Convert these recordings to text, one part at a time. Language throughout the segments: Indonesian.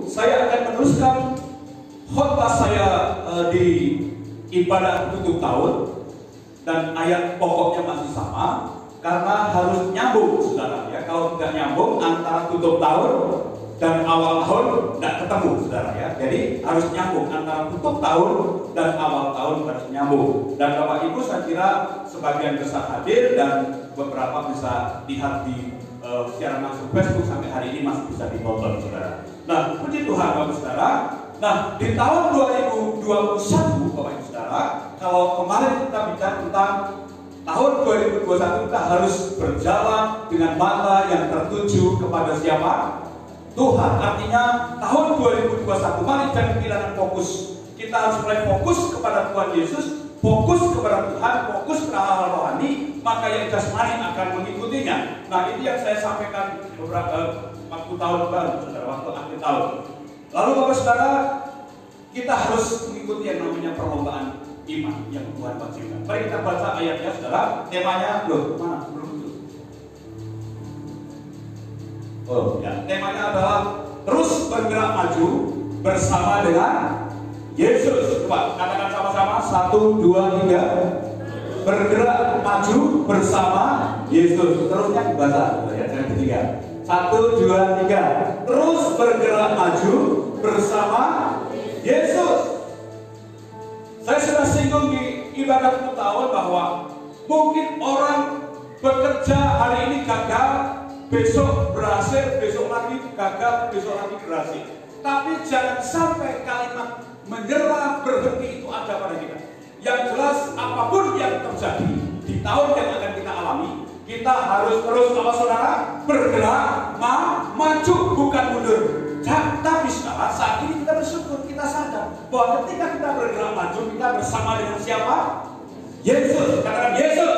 saya akan meneruskan khotbah saya di ibadah tutup tahun, dan ayat pokoknya masih sama karena harus nyambung, saudara ya. Kalau tidak nyambung antara tutup tahun dan awal tahun tidak ketemu, saudara ya. Jadi harus nyambung antara tutup tahun dan awal tahun, harus nyambung. Dan Bapak Ibu saya kira sebagian besar hadir dan beberapa bisa lihat di siaran langsung Facebook sampai hari ini masih bisa ditonton, saudara. Nah, puji Tuhan Bapak Saudara. Nah, di tahun 2021 Bapak Ibu Saudara, kalau kemarin kita bicara tentang tahun 2021 kita harus berjalan dengan mata yang tertuju kepada siapa? Tuhan. Artinya tahun 2021 mari jangan kehilangan fokus. Kita harus mulai fokus kepada Tuhan Yesus, fokus kepada Tuhan, fokus kepada hal-hal rohani, maka yang jasmani akan mengikutinya. Nah, ini yang saya sampaikan beberapa waktu tahun baru, saudara, waktu akhir tahun. Lalu Bapak Saudara, kita harus mengikuti yang namanya perlombaan iman yang Tuhan wajibkan. Mari kita baca ayatnya, saudara. Temanya belum itu. Oh ya, temanya adalah terus bergerak maju bersama dengan Yesus. Coba katakan sama-sama, 1, 2, 3. Bergerak maju bersama Yesus. Terusnya dibaca, ya, jangan ketiga. 1, 2, 3. Terus bergerak maju bersama Yesus. Saya sudah singgung di ibadah tutup tahun bahwa mungkin orang bekerja hari ini gagal, besok berhasil, besok lagi gagal, besok lagi berhasil. Tapi jangan sampai kalimat menyerah, berhenti itu ada pada kita. Yang jelas apapun yang terjadi di tahun yang akan kita alami, kita harus terus, apa saudara, bergerak maju, bukan mundur. Tapi saudara, saat ini kita bersyukur, kita sadar bahwa ketika kita bergerak maju, kita bersama dengan siapa? Yesus. Katakan Yesus.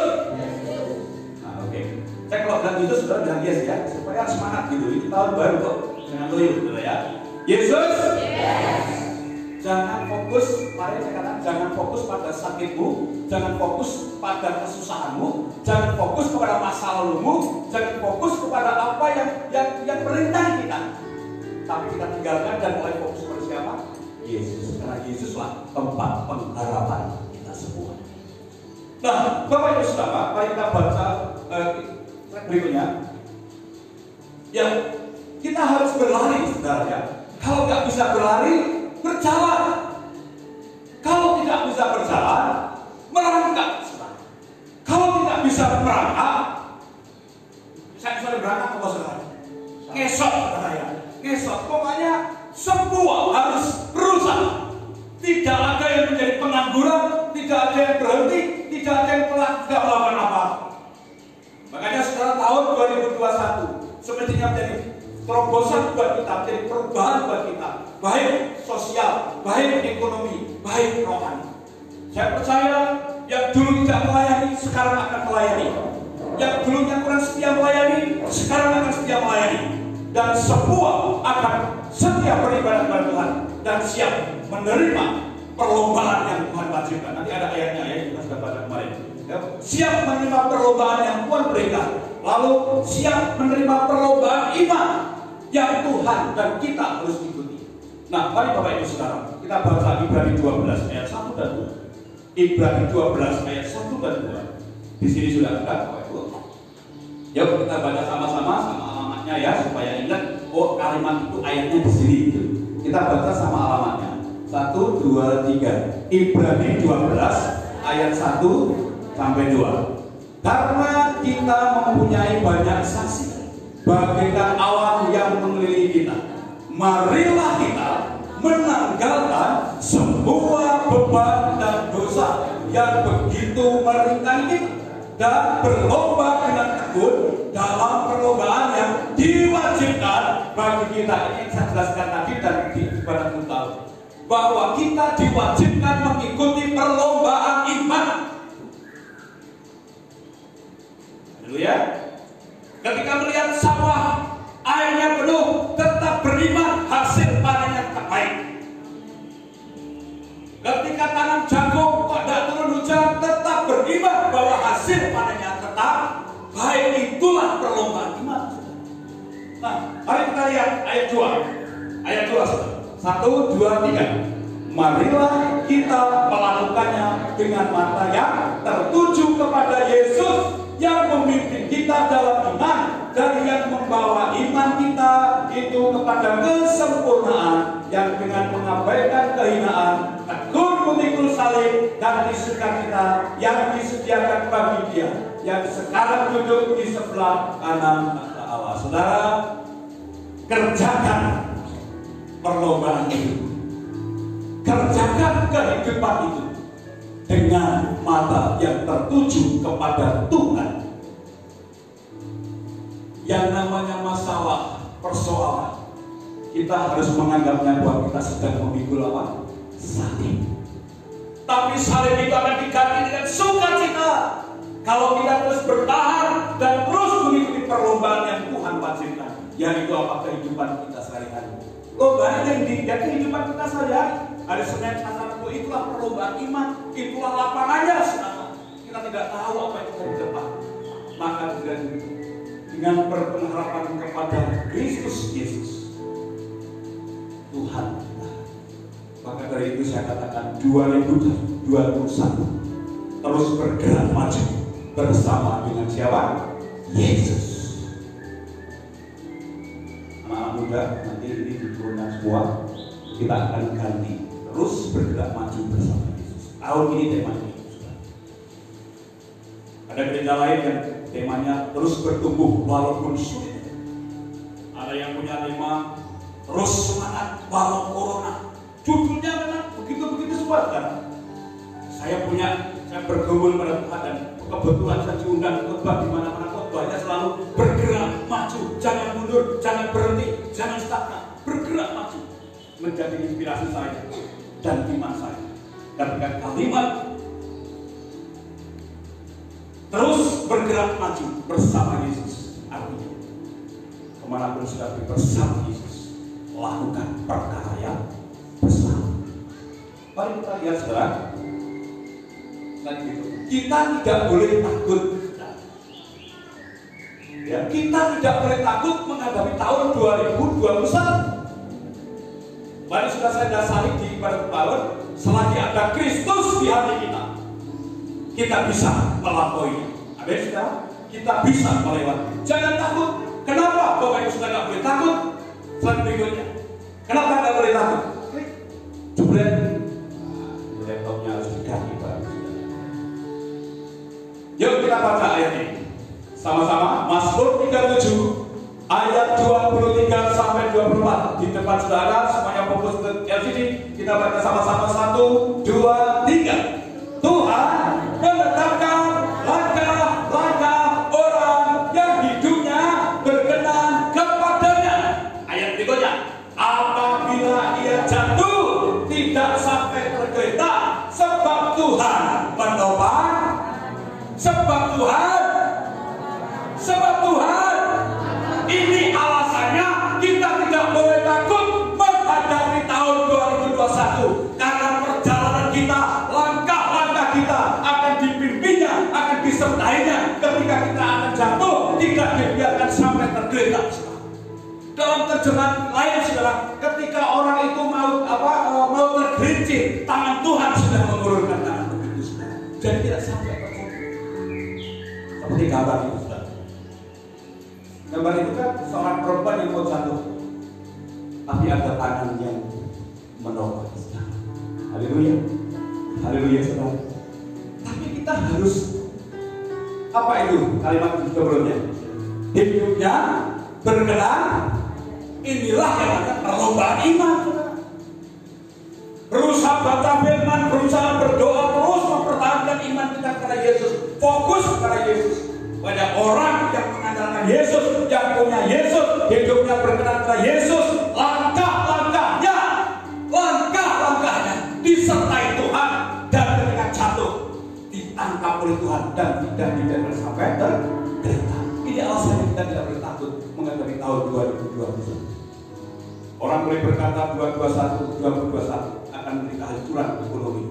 Nah, oke. Saya kalau bilang Yesus, saudara bilang yes ya, supaya semangat gitu. Ini tahun baru kok, jangan loyo, saudara ya. Yesus. Yes. Jangan fokus, mari saya katakan, jangan fokus pada sakitmu, jangan fokus pada kesusahanmu, jangan fokus kepada masa lalumu, jangan fokus kepada apa yang merintangi kita. Tapi kita tinggalkan dan mulai fokus kepada siapa? Yesus. Karena Yesuslah tempat pengharapan kita semua. Nah, Bapak Ibu Saudara, mari kita baca berikutnya. Yang kita harus berlari, saudara ya. Kalau nggak bisa berlari, berjalan. Kalau tidak bisa berjalan, merangkak. Kalau tidak bisa merangkak, saya misalnya berangkat ke saudara, ngesot katanya, ngesot. Pokoknya semua harus berusaha. Tidak ada yang menjadi pengangguran, tidak ada yang berhenti, tidak ada yang tidak melakukan apa. Makanya setelah tahun 2021 semestinya menjadi terobosan buat kita, menjadi perubahan buat kita, baik sosial, baik ekonomi, baik rohani. Saya percaya yang dulu tidak melayani, sekarang akan melayani. Yang dulunya kurang setia melayani, sekarang akan setia melayani. Dan semua akan setia beribadah kepada Tuhan dan siap menerima perlombaan yang Tuhan wajibkan. Nanti ada ayatnya ya, kita sudah baca kemarin. Siap menerima perlombaan yang Tuhan berikan, lalu siap menerima perlombaan iman yang Tuhan dan kita harus ikuti. Nah, mari Bapak Ibu Saudara, kita baca Ibrani 12 ayat 1 dan 2. Ibrani 12 ayat 1 dan 2. Di sini sudah ada Bapak Ibu. Yuk kita baca sama-sama alamatnya ya, supaya ingat, oh kalimat itu ayatnya di sini itu. Kita baca sama alamatnya. 1, 2, 3. Ibrani 12 ayat 1 sampai 2. Karena kita mempunyai banyak saksi bagaikan awan yang mengelilingi kita, marilah kita menanggalkan semua beban dan dosa yang begitu merintangi kita, dan berlomba dengan tekun dalam perlombaan yang diwajibkan bagi kita. Ini yang saya jelaskan tadi dan di ibadah tahun, bahwa kita diwajibkan mengikuti perlombaan iman. Haleluya. Ketika melihat sawah airnya penuh, tetap beriman, hasil panennya tetap baik. Ketika tanam jagung kok tidak turun hujan, tetap beriman bahwa hasil panennya tetap baik. Itulah perlombaan iman. Nah, mari kita lihat ayat 2. Ayat 2. 1, 2, 3. Marilah kita melakukannya dengan mata yang tertuju kepada Yesus yang memimpin kita dalam iman, dan yang membawa iman kita itu kepada kesempurnaan, yang dengan mengabaikan kehinaan tekun memikul salib dan diserahkan kita yang disediakan bagi Dia yang sekarang duduk di sebelah kanan Allah. Saudara, kerjakan perlombaan itu. Kerjakan kehidupan itu dengan mata yang tertuju kepada Tuhan. Yang namanya masalah, persoalan, kita harus menganggapnya bahwa kita sedang memikul apa? Salib. Tapi salib itu akan diganti dengan sukacita kalau kita terus bertahan dan terus mengikuti perlombaan yang Tuhan wajibkan, yaitu apa? Kehidupan kita sehari-hari. Perlombaan yang kehidupan kita sehari-hari. Hari Senin, Selasa, Rabu, itulah perlombaan iman, itulah lapangannya, saudara. Kita tidak tahu apa itu hari depan. Maka dengan berpengharapan kepada Kristus Yesus, Tuhan kita. Maka dari itu saya katakan 2021 terus bergerak maju bersama dengan siapa? Yesus. Anak-anak muda, nanti ini diturunkan semua, kita akan ganti. Terus bergerak maju bersama Yesus. Tahun ini temanya Yesus. Ada gereja lain yang temanya terus bertumbuh walaupun sulit. Ada yang punya tema terus semangat walau corona. Judulnya memang begitu-begitu semua kan. Saya bergumul pada Tuhan dan kebetulan saya diundang khotbah di mana-mana, khotbahnya selalu bergerak maju, jangan mundur, jangan berhenti, jangan stagnan, bergerak maju. Menjadi inspirasi saya dan iman saya. Dan dengan kalimat terus bergerak maju bersama Yesus, artinya kemanapun sudah bersama Yesus, lakukan perkara yang besar. Mari kita lihat saudara, kita tidak boleh takut. Ya, kita tidak boleh takut menghadapi tahun 2021. Mari sudah saya dasari di ibadah tahun, selagi ada Kristus di hati kita bisa melampauinya. Amin, saudara? Kita bisa melewati. Jangan takut. Kenapa Bapak Ibu sudah tidak boleh takut? Slide berikutnya. Kenapa tidak boleh takut? Jebret. Laptopnya harus diganti, Pak. Yuk kita baca ayat ini sama-sama. Mazmur 37 ayat 23 sampai 24. Di depan saudara, semuanya fokus ke LCD. Kita baca sama-sama. 1, 2, 3. Tuhan menetapkan langkah-langkah orang yang hidupnya berkenan kepadanya. Ayat berikutnya. Apabila ia jatuh, tidak sampai tergeletak, sebab Tuhan menopang. Sebab Tuhan. Ini alasannya kita tidak boleh takut menghadapi tahun 2021. Karena perjalanan kita, langkah-langkah kita akan dipimpinnya, akan disertainya. Ketika kita akan jatuh, tidak dibiarkan sampai tergeletak. Dalam terjemahan lain, saudara, ketika orang itu mau tergelincir, tangan Tuhan sudah mengulurkan tangan begitu, saudara. Jadi tidak sampai terjatuh. Seperti gambar itu, saudara. Gambar itu kan seorang perempuan yang mau jatuh, tapi ada tangan yang menolong. Haleluya, haleluya, saudara. Tapi kita harus apa itu kalimat sebelumnya? Hidupnya berkenan. Inilah yang akan perlombaan iman, saudara. Berusaha baca firman, berusaha berdoa, terus mempertahankan iman kita kepada Yesus, fokus kepada Yesus. Banyak orang yang mengandalkan Yesus, yang punya Yesus, hidupnya berkenan kepada Yesus, langkahnya disertai Tuhan, dan ketika jatuh ditangkap oleh Tuhan dan tidak dibiarkan sampai tergeletak. Ini alasannya kita tidak boleh takut menghadapi tahun 2021. Orang boleh berkata 2021 akan menjadi kehancuran ekonomi.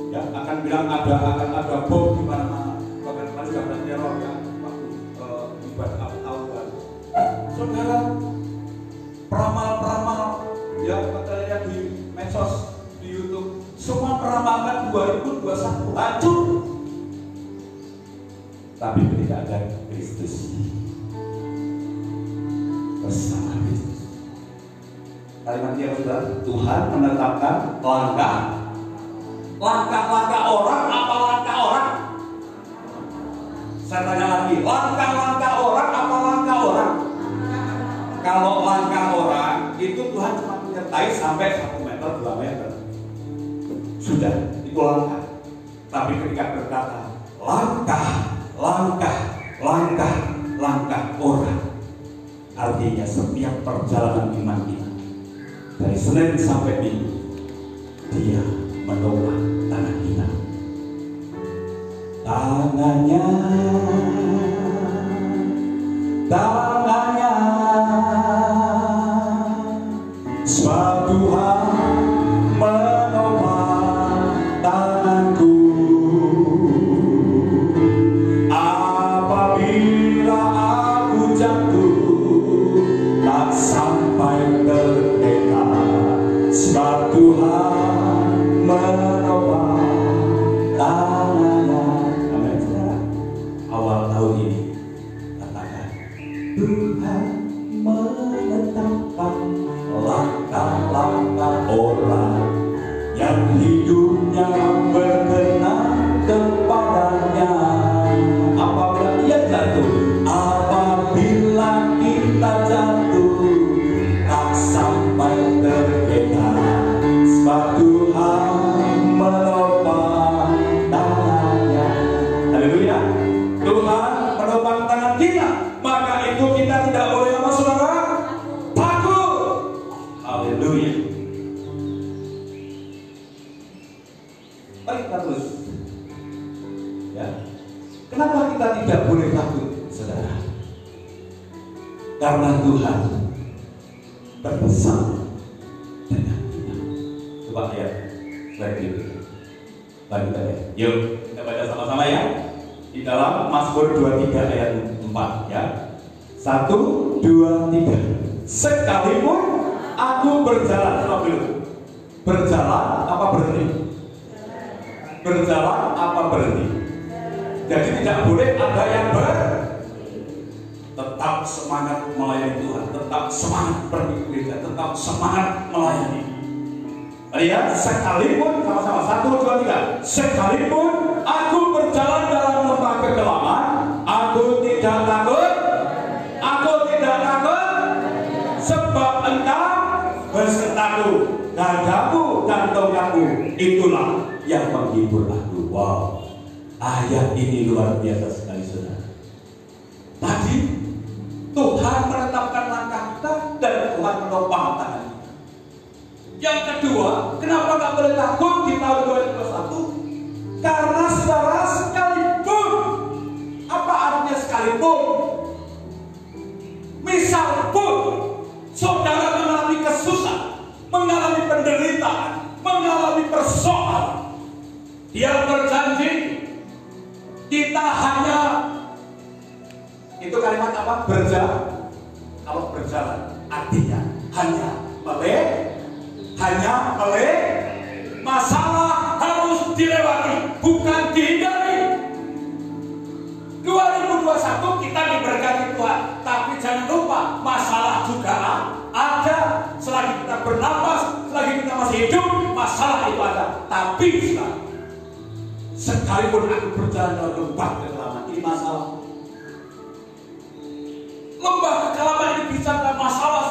Ya, akan bilang akan ada bom di mana-mana. Bahkan kita juga ada teror ya waktu ibadah tahun baru. Saudara, peramal-peramal Ya, kita lihat di medsos, di YouTube, semua meramalkan 2021 hancur. Tapi ketika ada Kristus bersama Kristus, kalimat yang sudah Tuhan menetapkan langkah orang apa langkah orang? Saya tanya lagi, langkah orang apa langkah orang? Kalau langkah orang itu Tuhan cuma menyertai sampai 1 meter 2 meter, sudah itu langkah. Tapi ketika berkata langkah orang, artinya setiap perjalanan iman kita dari Senin sampai Minggu, Dia menopang tangan kita. Tangannya sebab Tuhan menopang tanganku. Apabila aku jatuh tak sampai terlena, sebab Tuhan menopang tangannya. Amin. Awal tahun ini katakan, Tuhan menetapkan langkah-langkah orang yang hidupnya berkenan kepadanya. Apabila ia jatuh, apabila kita jatuh tak sampai terlena, sebab Tuhan menopang tangannya. Haleluya. Tuhan menopang tangan kita, maka itu kita tidak boleh apa saudara? Takut. Haleluya. Baik, terus. Ya. Kenapa kita tidak boleh takut, saudara? Karena Tuhan bersama dengan kita. Coba lihat slide berikutnya. Lanjut aja. Yuk, kita baca sama-sama ya. Di dalam Mazmur 23 ayat 4 ya. 1, 2, 3. Sekalipun aku berjalan, berjalan apa berhenti? Berjalan apa berhenti? Jadi tidak boleh ada yang tetap semangat melayani Tuhan, tetap semangat pergi ke gereja, tetap semangat melayani. Lihat, sekalipun sama-sama 1, 2, 3. Sekalipun aku berjalan dalam lembah kegelapan, aku tidak takut. Aku tidak takut, sebab Engkau besertaku, gadamu dan tongkatmu itulah yang menghibur aku. Wow, ayat ini luar biasa sekali, saudara. Tadi Tuhan menetapkan langkah kita dan Tuhan menopang tangan kita. Yang kedua, kenapa nggak boleh takut di tahun 2021? Karena saudara, sekalipun, apa artinya sekalipun? Misal pun saudara mengalami kesusahan, mengalami penderitaan, mengalami persoalan, Dia berjanji kita hanya, itu kalimat apa? Berjalan. Kalau berjalan artinya hanya masalah harus dilewati, bukan dihindari. 2021 kita diberkati Tuhan, tapi jangan lupa masalah juga ada. Selagi kita bernapas, selagi kita masih hidup, masalah itu ada. Tapi sekalipun aku berjalan dalam lembah kegelapan, ini masalah. Lembah kegelapan ini bicara masalah.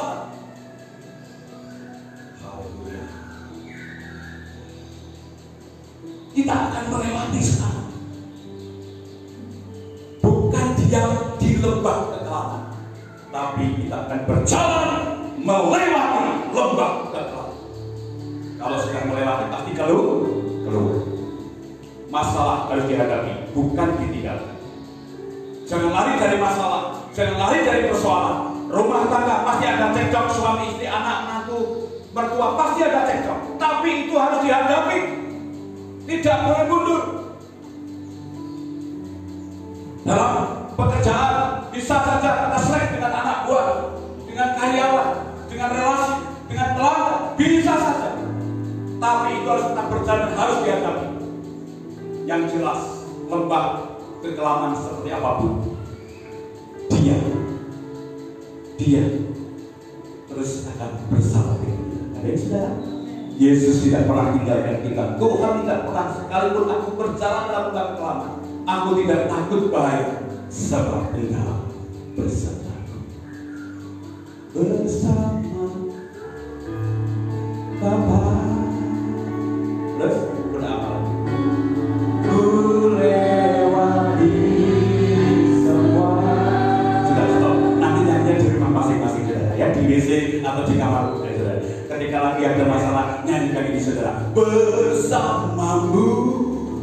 Haleluya. Kita akan melewati sekarang. Bukan diam di lembah kegelapan, tapi kita akan berjalan melewati lembah kegelapan. Kalau sudah melewati pasti keluar. Masalah harus dihadapi, bukan ditinggalkan. Jangan lari dari masalah, jangan lari dari persoalan. Rumah tangga pasti ada cekcok, suami istri, anak, menantu, mertua pasti ada cekcok. Tapi itu harus dihadapi, tidak boleh mundur. Dalam pekerjaan bisa saja kita selek dengan anak buah, dengan karyawan, dengan relasi, dengan pelanggan, Tapi itu harus tetap berjalan, harus dihadapi. Yang jelas, lembah kekelaman seperti apapun, dia terus akan bersama dengan kita. Amin, saudara. Yesus tidak pernah tinggalkan kita. Tuhan tidak pernah, sekalipun aku berjalan dalam lembah kekelaman, aku tidak takut bahaya, sebab Engkau bersamaku. Bersama Bapa. Terus berapa lagi? Ku lewati semua. Sudah stop. Nanti nyanyi di rumah masing-masing saudara ya, di WC atau di kamar saudara. Ketika lagi ada masalah, nyanyikan ini saudara. Bersamamu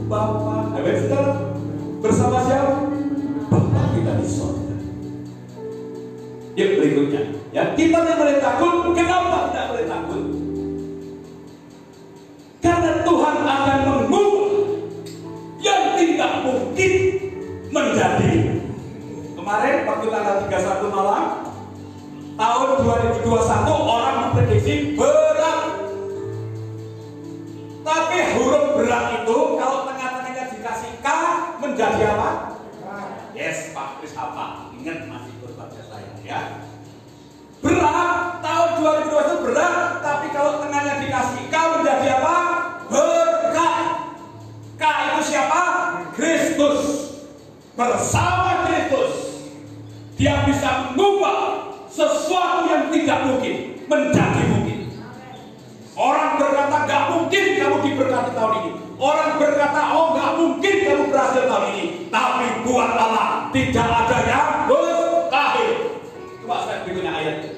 Bapa. Amin saudara. Bersama siapa? Bapa kita di surga. Yuk berikutnya. Ya, kita tidak boleh takut. Kenapa tidak boleh takut? Karena Tuhan akan mengubah yang tidak mungkin menjadi. Kemarin waktu tanggal 31 malam tahun 2021 orang memprediksi berat. Tapi huruf berat itu kalau tengah-tengahnya dikasih K menjadi apa? Yes, Pak Kris apa? Ingat masih berbaca saya ya. Berat, tahun 2021 berat, tapi kalau tengahnya dikasih K menjadi apa? Berkat. K itu siapa? Kristus. Bersama Kristus, Dia bisa mengubah sesuatu yang tidak mungkin menjadi mungkin. Orang berkata gak mungkin kamu diberkati tahun ini. Orang berkata oh gak mungkin kamu berhasil tahun ini. Tapi buat Allah tidak ada yang mustahil. Coba saya berikutnya ayat.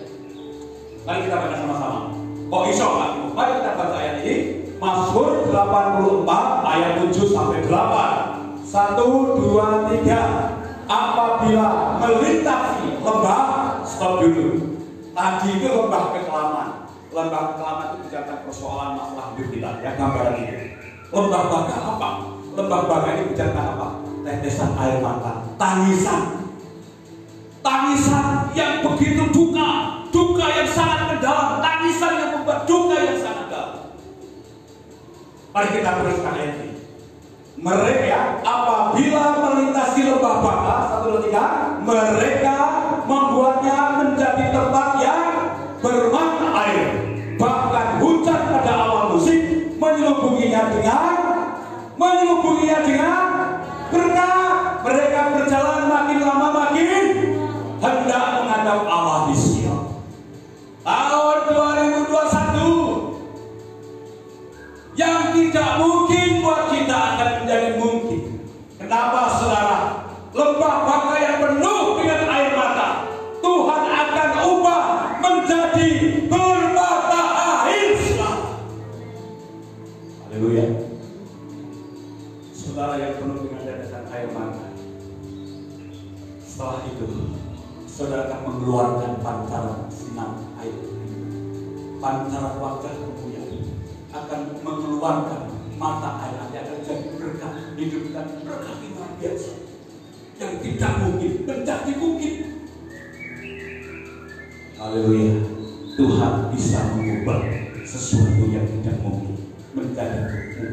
Mari kita baca sama-sama. Kok iso Pak? Mari kita baca ayat ini. Mazmur 84 ayat 7 sampai 8. 1, 2, 3. Apabila melintasi lembah, stop dulu. Tadi itu lembah kekelaman. Lembah kekelaman itu bicara persoalan masalah hidup kita. Ya gambaran ini. Lembah baka apa? Lembah baka ini bicara apa? Tetesan air mata, tangisan. Tangisan yang begitu duka yang sangat mendalam, tangisan yang membuat duka yang sangat dalam. Mari kita teruskan ayat ini. Mereka apabila melintasi lembah baka, 1, 2, 3, mereka membuatnya menjadi tempat yang bermata air. Bahkan hujan pada awal musim menyelubunginya dengan berkah. Mereka berjalan makin lama makin hendak menghadap Allah di Sion. Tahun 2021 yang tidak mungkin buat kita akan menjadi mungkin. Kenapa saudara? Lembah baka yang penuh dengan air mata, Tuhan akan ubah menjadi bermata air selamat. Haleluya. Saudara yang penuh dengan tetesan air mata, setelah itu saudara akan mengeluarkan pancaran sinar air. Pancaran wajahmu akan mengeluarkan mata air, akan jadi berkat hidup kita, berkat yang luar biasa yang tidak mungkin menjadi mungkin. Haleluya. Tuhan bisa mengubah sesuatu yang tidak mungkin menjadi mungkin.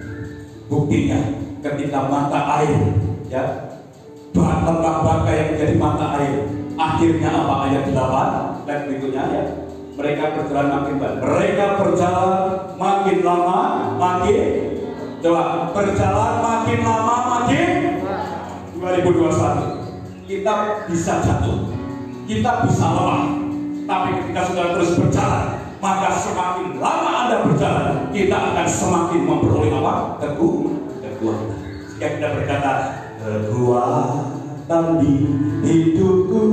Buktinya ketika mata air ya, lembah baka yang menjadi mata air, akhirnya apa? Ayat 8 dan berikutnya ya. Mereka berjalan makin baik. Mereka berjalan makin lama makin. Coba berjalan makin lama makin. 2021 kita bisa jatuh, kita bisa lemah. Tapi ketika sudah terus berjalan, maka semakin lama Anda berjalan, kita akan semakin memperoleh apa? Kekuatan. Jika kita berkata kekuatan di hidupku,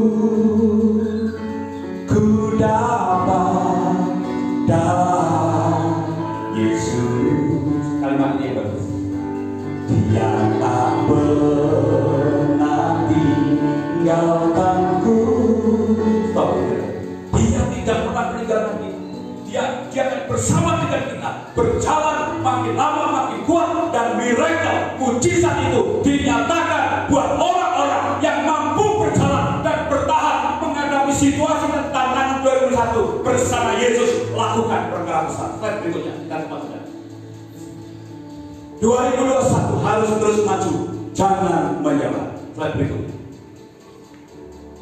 ku dapat dalam Yesus. Kalimat ini bagus. Dia tak pernah tinggalkanku. Stop. Dia tidak pernah meninggalkan kita. Dia akan bersama dengan kita, berjalan makin lama makin kuat, dan miracle mujizat itu dinyatakan buat orang-orang yang mampu berjalan dan bertahan menghadapi situasi dan tantangan 2021 bersama Yesus. Lakukan perkara besar. Slide berikutnya, kita cepat. 2021 harus terus maju, jangan menyerah. Slide berikutnya.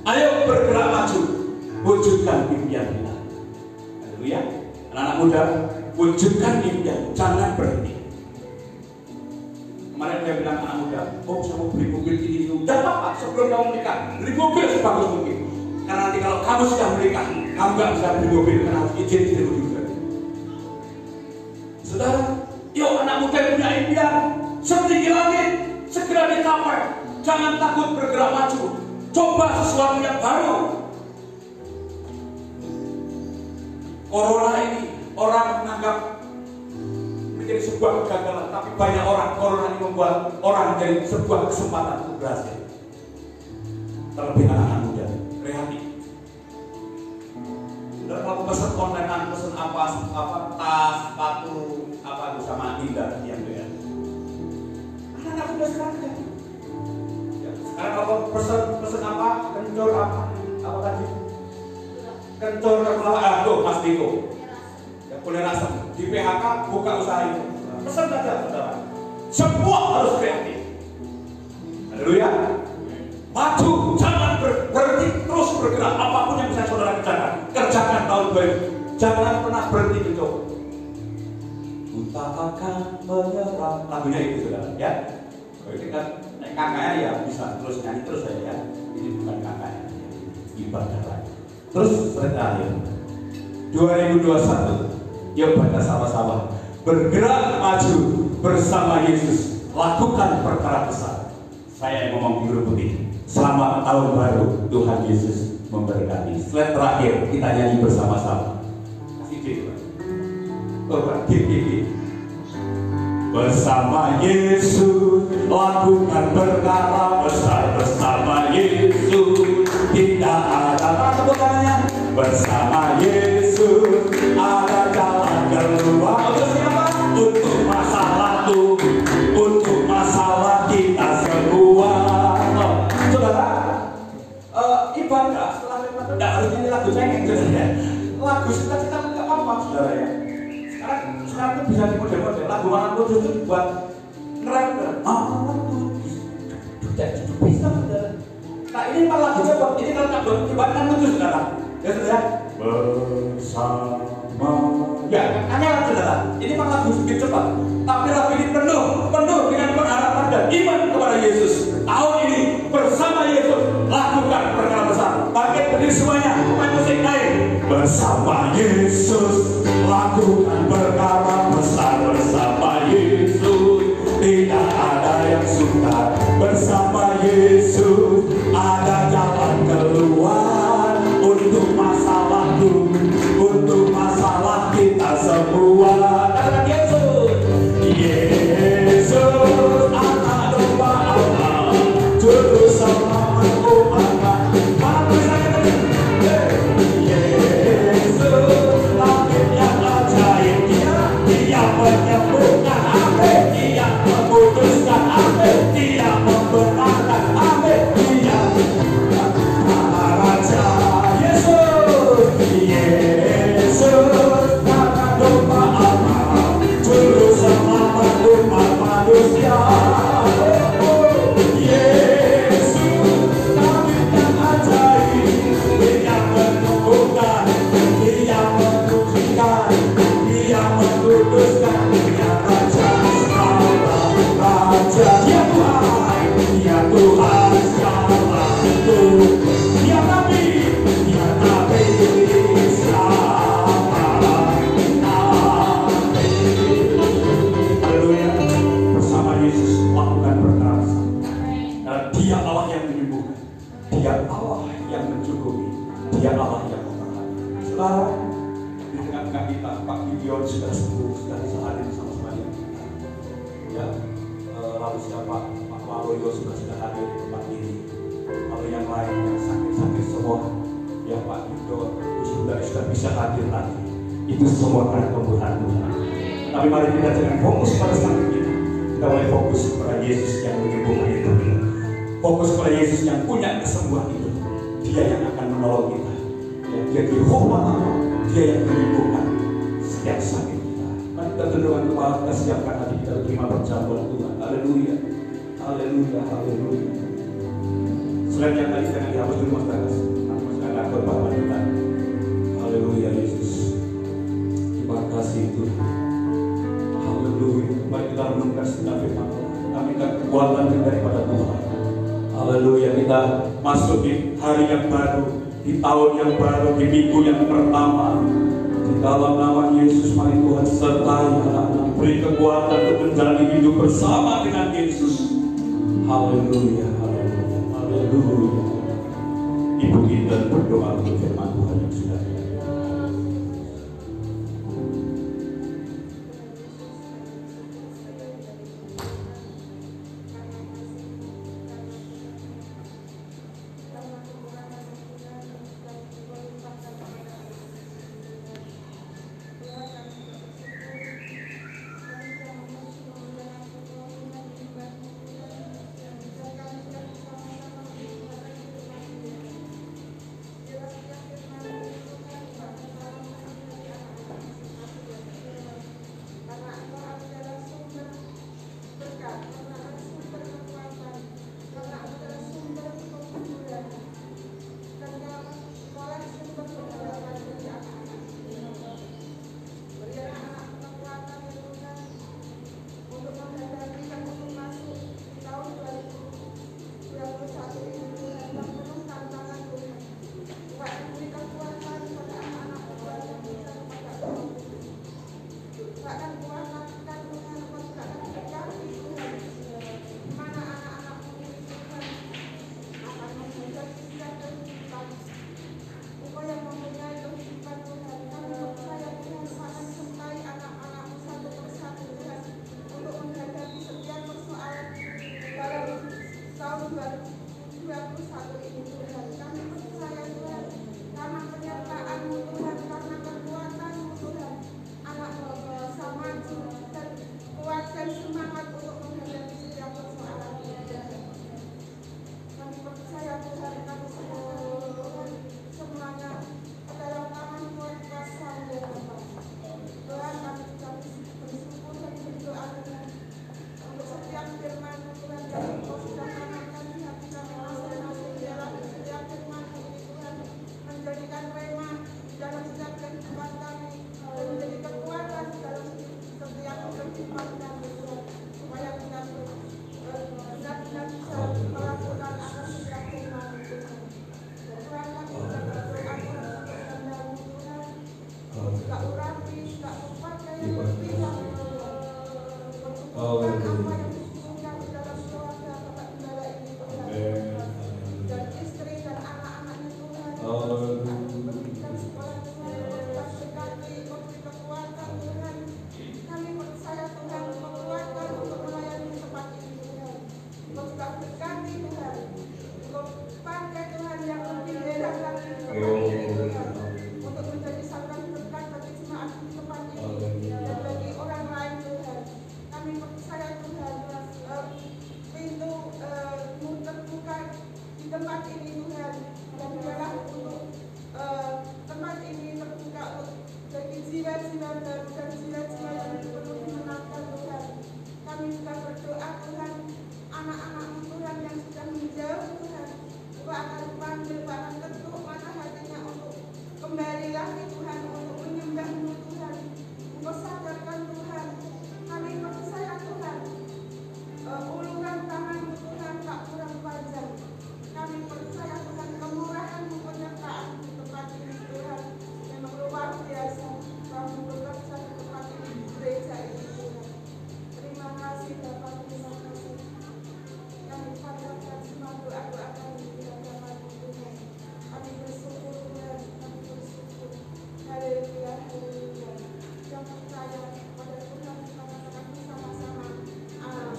Ayo bergerak maju, wujudkan impian kita. Haleluya. Anak-anak muda, wujudkan impian, jangan berhenti. Kemarin dia bilang anak muda, oh saya mau beli mobil ini itu. Dan apa? Sebelum kamu menikah, beli mobil sebagus mungkin. Karena nanti kalau kamu sudah menikah, kamu gak bisa beli mobil karena harus izin juga. Saudara, yuk anak muda yang punya impian, setinggi langit, segera dicapai. Jangan takut bergerak maju. Coba sesuatu yang baru. Corona ini orang menganggap menjadi sebuah kegagalan, tapi banyak orang corona ini membuat orang menjadi sebuah kesempatan untuk berhasil. Terlebih anak-anak muda, kreatif. Sudah kalau pesan online, pesan apa tas, sepatu, apa itu sama Indah yang beda. Anak-anak muda sekarang kreatif. Ya, sekarang kalau pesan apa, kencur apa tadi? Kencur kelapa, tuh Mas Diko. Ya boleh rasa di PHK buka usaha itu. Pesan saja saudara. Semua harus kreatif. Haleluya. Maju, jangan berhenti, terus bergerak. Apapun yang bisa saudara kerjakan tahun baru. Jangan pernah berhenti mencoba. Kita akan menyerah. Lagunya itu saudara, ya. Ini kan kakaknya ya bisa terus nyanyi terus saja ya. Ini bukan kakaknya, ibadah lagi. Terus terakhir 2021, yuk baca sama-sama. Bergerak maju bersama Yesus, lakukan perkara besar. Saya yang ngomong biru putih. Selamat tahun baru, Tuhan Yesus memberkati. Slide terakhir kita nyanyi bersama-sama. Kasih D, Pak. D. Bersama Yesus lakukan perkara besar. Bersama Yesus tidak ada tepukannya. Bersama Yesus ada jalan keluar. Untuk siapa? Untuk masalahku, untuk masalah kita semua. Saudara, ibadah setelah ibadah tidak harus ini lagu cengeng, saudara. Lagu cita-cita tidak apa-apa, saudara ya. Sekarang itu bisa dimodel-model. Lagu mana pun itu buat ngerem, tidak bisa, saudara. Nah ini memang lagunya buat ini kalau nggak buat kan lucu, saudara. Ya saudara. Bersama. Ya, hanya saudara. Ini memang lagu sedikit cepat, tapi lagu ini penuh dengan pengharapan dan iman kepada Yesus. Tahun ini bersama Yesus lakukan perkara besar. Bangkit berdiri semuanya, main musik naik. Bersama Yesus lakukan perkara besar. Bersama Yesus tidak ada yang sukar. Bersama Yesus ada jalan keluar. Untuk masalahku, untuk masalah kita semua. Katakan Yesus, Yesus anak domba Allah, juru selamat umatnya. Mana tulisannya tadi? Yesus langit yang ajaib, dia menyembuhkan, amin. Dia memutuskan, amin. Dia membenarkan, amin. Dia Raja Yesus, Yesus anak domba Allah, juru selamat umat manusia. Dia Allah yang memberkati. Sekarang di tengah-tengah kita, Pak Gideon sudah sembuh, sudah bisa hadir sama-sama kita. Ya, lalu siapa? Pak Waluyo sudah hadir di tempat ini. Lalu yang lain yang sakit-sakit semua, ya Pak Gideon sudah bisa hadir lagi. Itu semua karena pembukaan Tuhan. Tapi mari kita jangan fokus pada sakit kita. Kita mulai fokus pada Yesus yang menyembuhkan itu. Fokus pada Yesus yang punya kesembuhan itu. Dia yang akan menolong kita. Dia Jehovah Allah, dia yang menyembuhkan setiap sakit kita. Mari kita ketundungan kepala kita, siapkan hati kita terima perjamuan Tuhan. Haleluya, haleluya, haleluya. Selain yang tadi saya dihapus dulu Mas Bagas, masih ada korban wanita. Haleluya Yesus, terima kasih Tuhan. Haleluya. Mari kita renungkan sejenak firman Tuhan. Kita minta kekuatan daripada Tuhan. Haleluya. Kita masuk di hari yang baru, di tahun yang baru, di minggu yang pertama. Di dalam nama Yesus, mari Tuhan sertai anak-anak, beri kekuatan untuk menjalani hidup bersama dengan Yesus. Haleluya, haleluya, haleluya. Ibu kita berdoa untuk firman Tuhan yang sudah ada.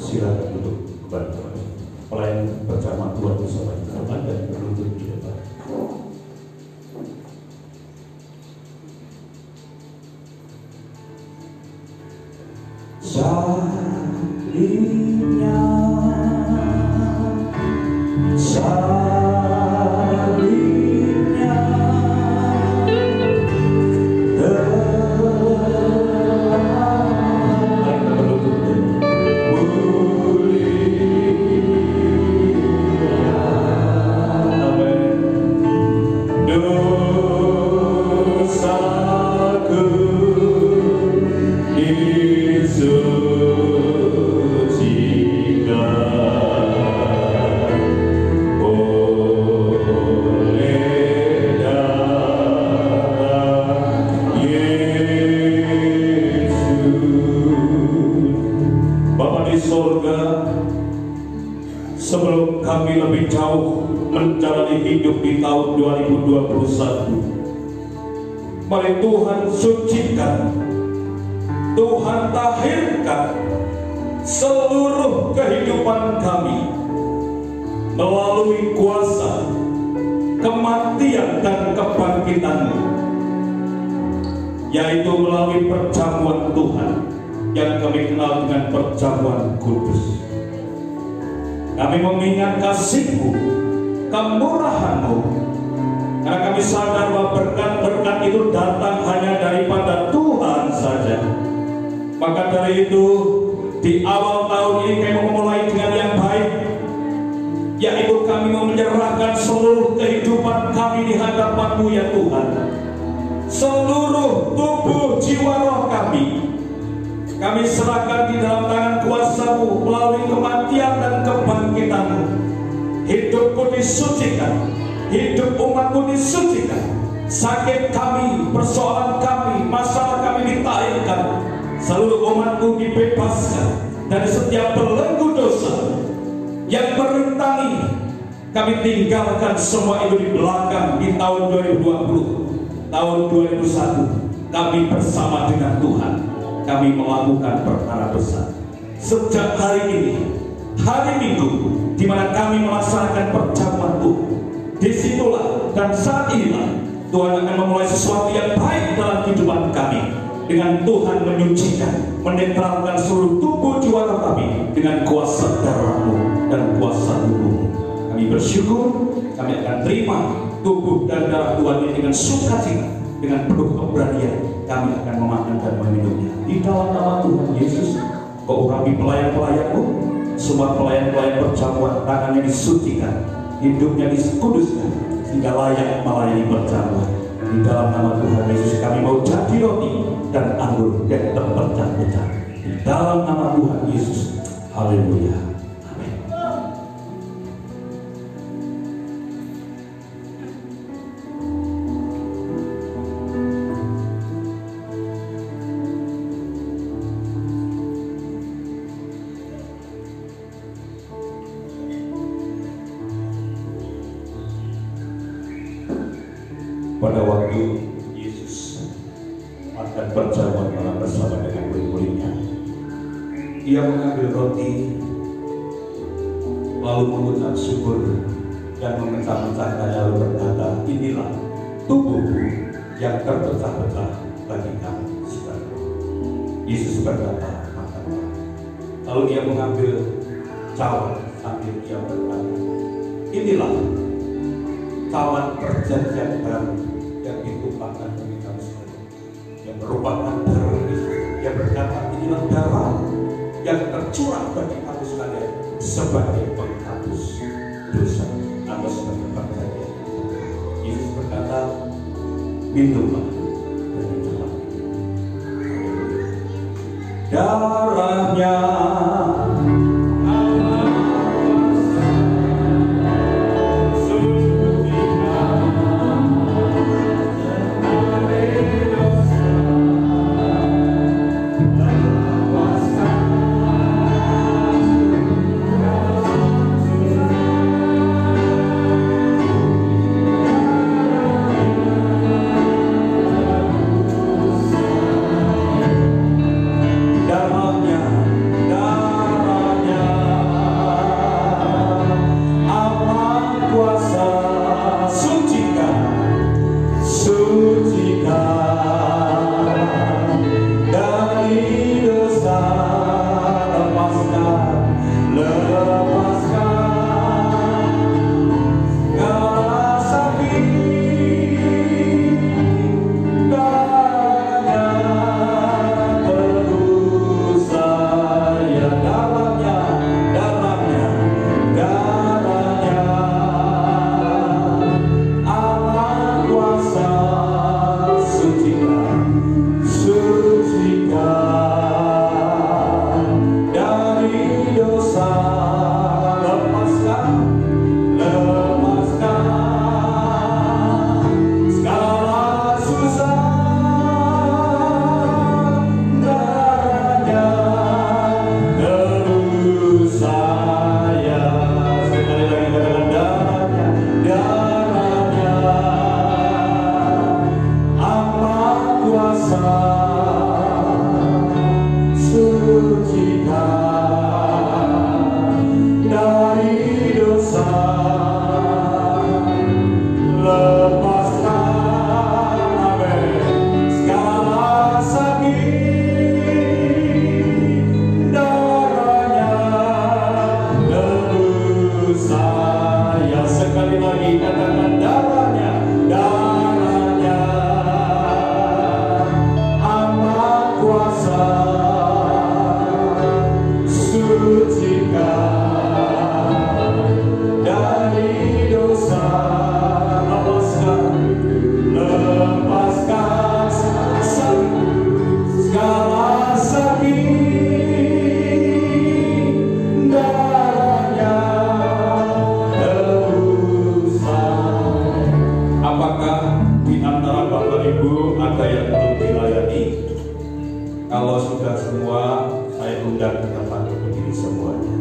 Silakan duduk kembali. Pelayan perjamuan Tuhan bersama di depan dan berlutut di depan. Salibnya, salibnya telah sebelum kami lebih jauh menjalani hidup di tahun 2021. Mari Tuhan sucikan, Tuhan tahirkan seluruh kehidupan kami melalui kuasa kematian dan kebangkitan-Mu, yaitu melalui perjamuan Tuhan yang kami kenal dengan perjamuan kudus. Kami mengingat kasih-Mu, kemurahan-Mu, karena kami sadar bahwa berkat-berkat itu datang hanya daripada Tuhan saja. Maka dari itu, di awal tahun ini kami memulai dengan yang baik, yaitu kami mau menyerahkan seluruh kehidupan kami di hadapan-Mu ya Tuhan. Seluruh tubuh jiwa roh kami serahkan di dalam tangan kuasa-Mu melalui kematian dan kebangkitan-Mu. Hidupku disucikan, hidup umat-Mu disucikan. Sakit kami, persoalan kami, masalah kami ditahirkan. Seluruh umat-Mu dibebaskan dari setiap belenggu dosa yang merintangi. Kami tinggalkan semua itu di belakang di tahun 2020, tahun 2001. Kami bersama dengan Tuhan, kami melakukan perkara besar. Sejak hari ini, hari Minggu, di mana kami melaksanakan perjamuan Tuhan, disitulah dan saat inilah Tuhan akan memulai sesuatu yang baik dalam kehidupan kami. Dengan Tuhan menyucikan, menetralkan seluruh tubuh jiwa kami dengan kuasa darah-Mu dan kuasa tubuh-Mu. Kami bersyukur, kami akan terima tubuh dan darah Tuhan ini dengan sukacita, dengan penuh keberanian. Kami akan memakan dan meminumnya. Di dalam nama Tuhan Yesus, Kau urapi pelayan-pelayan-Mu, semua pelayan-pelayan perjamuan, tangannya disucikan, hidupnya dikuduskan, sehingga layak melayani perjamuan. Di dalam nama Tuhan Yesus kami mau jadi roti dan anggur yang terpecah-pecah. Di dalam nama Tuhan Yesus. Haleluya. Amin. Pada waktu Yesus makan perjamuan malam bersama dengan murid-muridnya, Ia mengambil roti, lalu mengucap syukur dan memecah-mecahkan, lalu berkata, inilah tubuhku yang terpecah-pecah bagi kamu saudara. Yesus berkata, makanlah. Lalu Ia mengambil cawan sambil Ia berkata, inilah cawan perjanjian baru yang ditumpahkan bagi kamu sekalian, yang merupakan darah Yesus. Ia berkata, inilah darah yang tercurah bagi kamu sekalian sebagai penghapus dosa atau sebagai perjanjian. Yesus berkata, minumlah dan minumlah. Darahnya darahnya Kalau sudah semua, saya undang kita bangkit berdiri semuanya.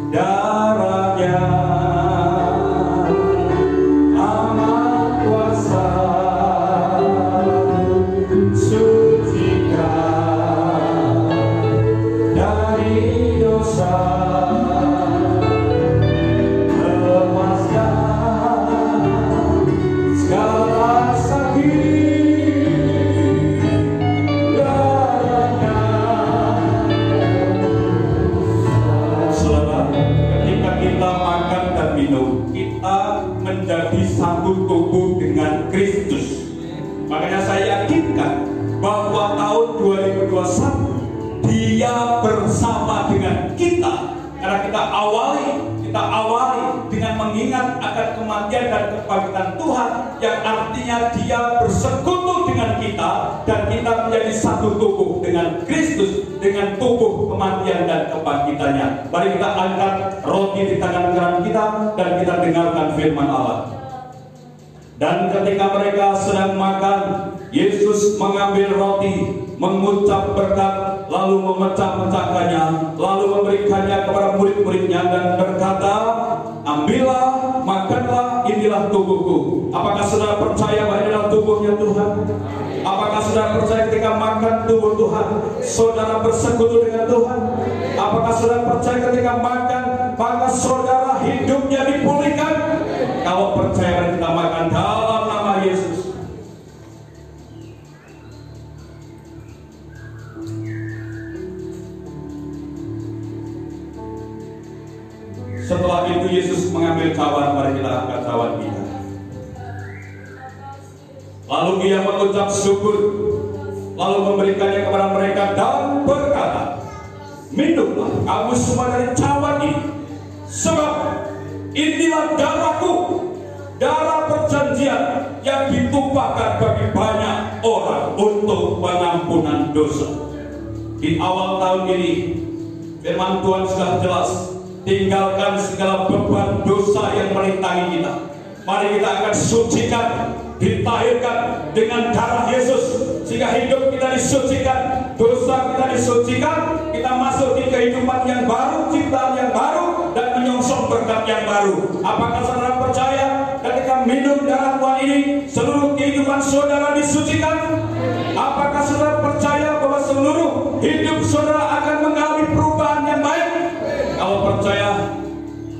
Darahnya amat kuasa, sucikan dari dosa, lepaskan segala sakit. Kita menjadi satu tubuh dengan Kristus. Makanya saya yakinkan bahwa tahun 2021 Dia bersama dengan kita. Karena kita awali dengan mengingat akan kematian dan kebangkitan Tuhan, yang artinya Dia bersekutu dengan kita dan kita menjadi satu tubuh dengan Kristus, dengan tubuh kematian dan kebangkitannya. Mari kita angkat roti di tangan kanan kita dan kita dengarkan firman Allah. Dan ketika mereka sedang makan, Yesus mengambil roti, mengucap berkat, lalu memecah-mecahkannya, lalu memberikannya kepada murid-muridnya dan berkata, ambillah, makanlah, inilah tubuhku. Apakah saudara percaya bahwa inilah tubuhnya Tuhan? Apakah saudara percaya ketika makan tubuh Tuhan, saudara bersekutu dengan Tuhan? Apakah saudara percaya ketika makan, maka saudara hidupnya dipulihkan? Kalau percaya, mari kita makan dalam nama Yesus. Setelah itu Yesus mengambil cawan, mari kita angkat cawan kita. Lalu Dia mengucap syukur, lalu memberikannya kepada mereka dan berkata, minumlah kamu semua dari cawan ini, sebab inilah darahku, darah perjanjian yang ditumpahkan bagi banyak orang untuk pengampunan dosa. Di awal tahun ini firman Tuhan sudah jelas, tinggalkan segala beban dosa yang merintangi kita. Mari kita akan sucikan, ditahirkan dengan darah Yesus, sehingga hidup kita disucikan, dosa kita disucikan, kita masuk di kehidupan yang baru, ciptaan yang baru, dan menyongsong berkat yang baru. Apakah saudara percaya ketika minum darah Tuhan ini, seluruh kehidupan saudara disucikan? Apakah saudara percaya bahwa seluruh hidup saudara akan mengalami perubahan yang baik? Kalau percaya,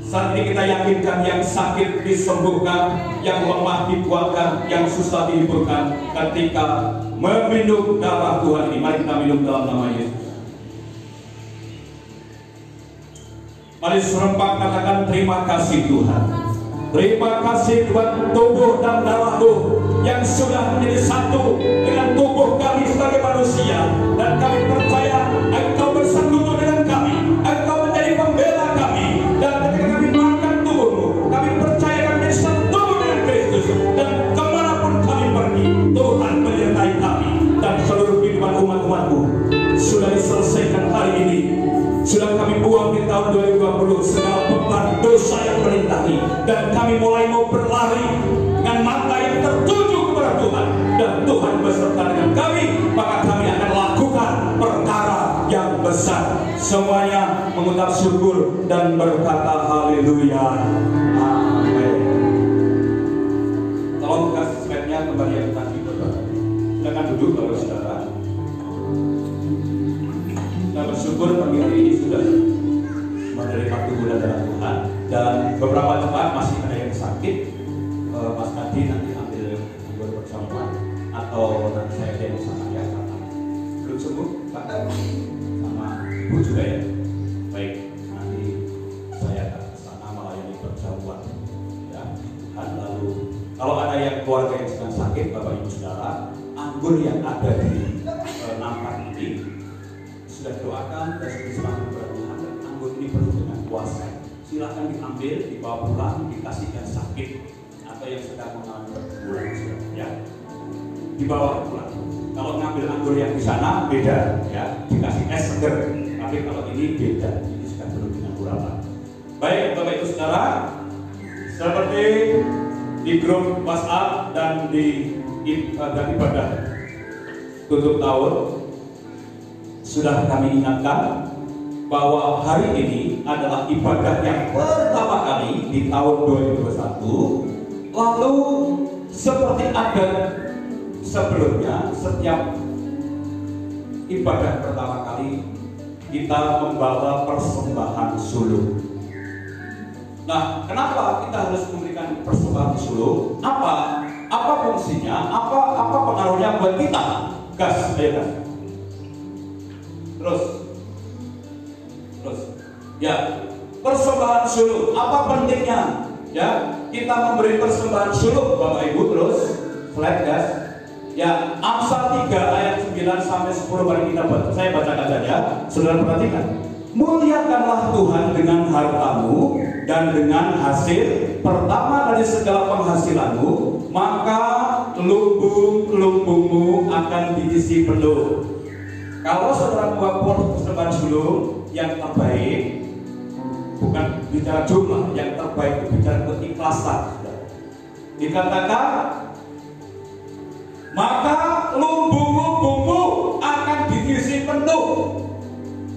saat ini kita yakinkan yang sakit disembuhkan, yang lemah dikuatkan, yang susah dihiburkan ketika meminum darah Tuhan ini. Mari kita minum dalam nama Yesus. Mari serempak katakan terima kasih Tuhan. Terima kasih Tuhan, tubuh dan darah-Mu yang sudah menjadi satu dengan tubuh kami sebagai manusia. Dan kami percaya Engkau bersekutu dengan kami, Engkau menjadi pembela kami. Dan ketika kami makan tubuh-Mu, kami percaya kami satu dengan Kristus. Dan kemanapun kami pergi, Tuhan menyertai kami. Dan seluruh kehidupan umat-umat-Mu sudah diselesaikan hari ini. Sudah kami buang di tahun 2020 segala beban dosa yang merintangi, dan kami mulai mau berlari dengan mata yang tertuju kepada Tuhan, dan Tuhan beserta dengan kami, maka kami akan lakukan perkara yang besar. Semuanya mengucap syukur dan berkata haleluya, amin. Tolong kasih slide-nya kembali yang tadi, silakan duduk kalau saudara. Kita bersyukur pagi hari ini sudah menerima tubuh dan darah Tuhan, dan beberapa tempat masih ada yang sakit. Mas Kadi nanti ambil perjamuan, atau nanti saya yang sama ya, belum sembuh Pak, sama Ibu juga ya. Baik, nanti saya akan ke sana melayani perjamuan ya. Dan lalu kalau ada yang keluarga yang sedang sakit, Bapak Ibu Saudara, anggur yang ada di nampak ini sudah doakan dan sudah diserahkan kepada Tuhan, dan anggur ini penuh dengan kuasa. Silahkan diambil, dibawa pulang, dikasih yang sakit atau yang sedang mengalami perburuan ya, dibawa pulang. Kalau ngambil anggur yang di sana beda ya, dikasih es seger. Tapi kalau ini beda, ini sudah penuh dengan urapan. Baik Bapak Ibu Saudara, seperti di grup WhatsApp dan di ibadah tutup tahun, sudah kami ingatkan bahwa hari ini adalah ibadah yang pertama kali di tahun 2021. Lalu seperti ada sebelumnya, setiap ibadah pertama kali kita membawa persembahan suluk. Nah, kenapa kita harus memberikan persembahan suluk? Apa fungsinya? Apa pengaruhnya buat kita? Gas, ayo gas. Terus, ya, persembahan suluk. Apa pentingnya? Ya, kita memberi persembahan suluk, Bapak Ibu. Terus, slide gas. Ya, Amsal 3 ayat 9 sampai 10 mari kita baca. Saya bacakan saja. Saudara perhatikan. Muliakanlah Tuhan dengan hartamu dan dengan hasil pertama dari segala penghasilanmu, maka lumbung-lumbungmu akan diisi penuh. Kalau saudara membuat persembahan suluk yang terbaik, bukan bicara jumlah, yang terbaik bicara keikhlasan. Dikatakan, maka lumbung-lumbungmu akan diisi penuh.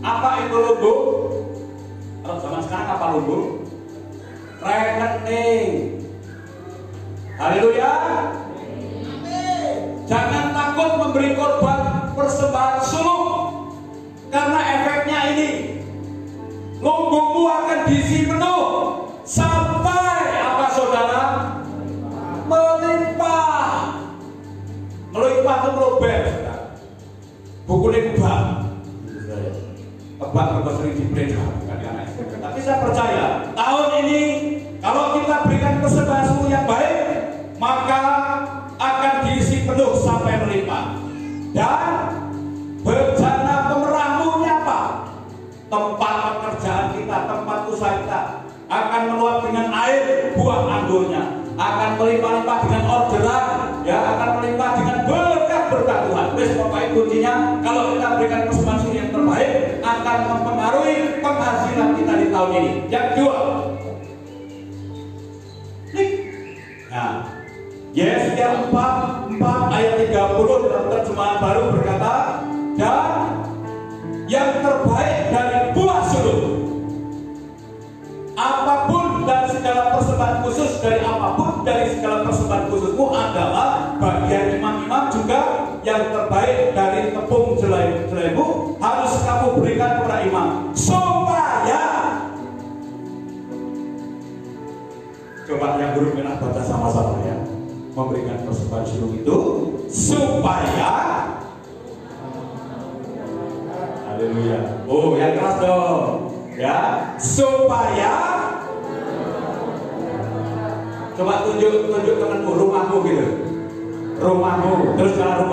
Apa itu lumbung? Kalau zaman sekarang apa lumbung? Rekening. Haleluya. Jangan takut memberi korban persembahan suluk, karena efeknya ini, lumbungmu akan diisi penuh sampai apa saudara? Melimpah. Melimpah itu meluber, saudara. Bukunya kebak sering dipredam. Tapi saya percaya tahun ini kalau kita berikan persembahan suluk yang baik, maka akan diisi penuh sampai melimpah. Dan bejana pemerahmu apa? Tempat pekerjaan kita, tempat usaha kita akan meluap dengan air buah anggurnya, akan melimpah-limpah dengan orderan, ya, akan melimpah dengan berkat-berkat Tuhan. Wes, Bapak Ibu, kuncinya kalau kita berikan persembahan suluk yang terbaik akan mempengaruhi penghasilan kita di tahun ini. Yang kedua, nah, Yesaya 4 ayat 30 dalam terjemahan baru berkata, dan yang terbaik dari buah suluk, apapun dan segala persembahan khusus dari apapun dari segala persembahan khususmu adalah bagian imam-imam juga yang terbaik dari tepung jelaimu harus kamu berikan kepada imam supaya, coba yang huruf merah baca sama-sama ya, memberikan persembahan suluk itu supaya, haleluya. Oh, yang keras dong ya, supaya, coba tunjuk temanmu, rumahmu gitu, rumahmu, terus kalau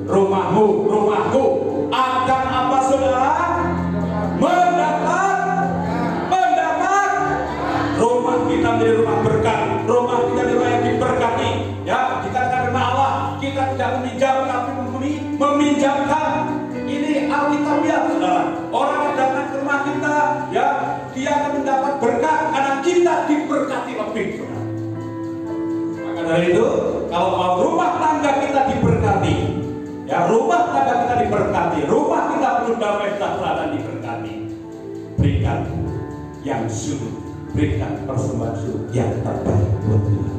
rumahku akan apa saudara? Mendapat rumah kita menjadi rumah berkat, rumah kita menjadi rumah yang diberkati. Ya, dikatakan firman Allah, kita tidak meminjam tapi meminjamkan. Ini alkitabiah, saudara. Orang yang datang ke rumah kita, ya, dia akan mendapat berkat karena kita diberkati lebih, saudara. Maka dari itu, kalau mau rumah tangga kita diberkati, ya, rumah tangga kita diberkati, rumah kita penuh damai sejahtera dan diberkati, berikan yang suluk, berikan persembahan suluk yang terbaik buat Tuhan.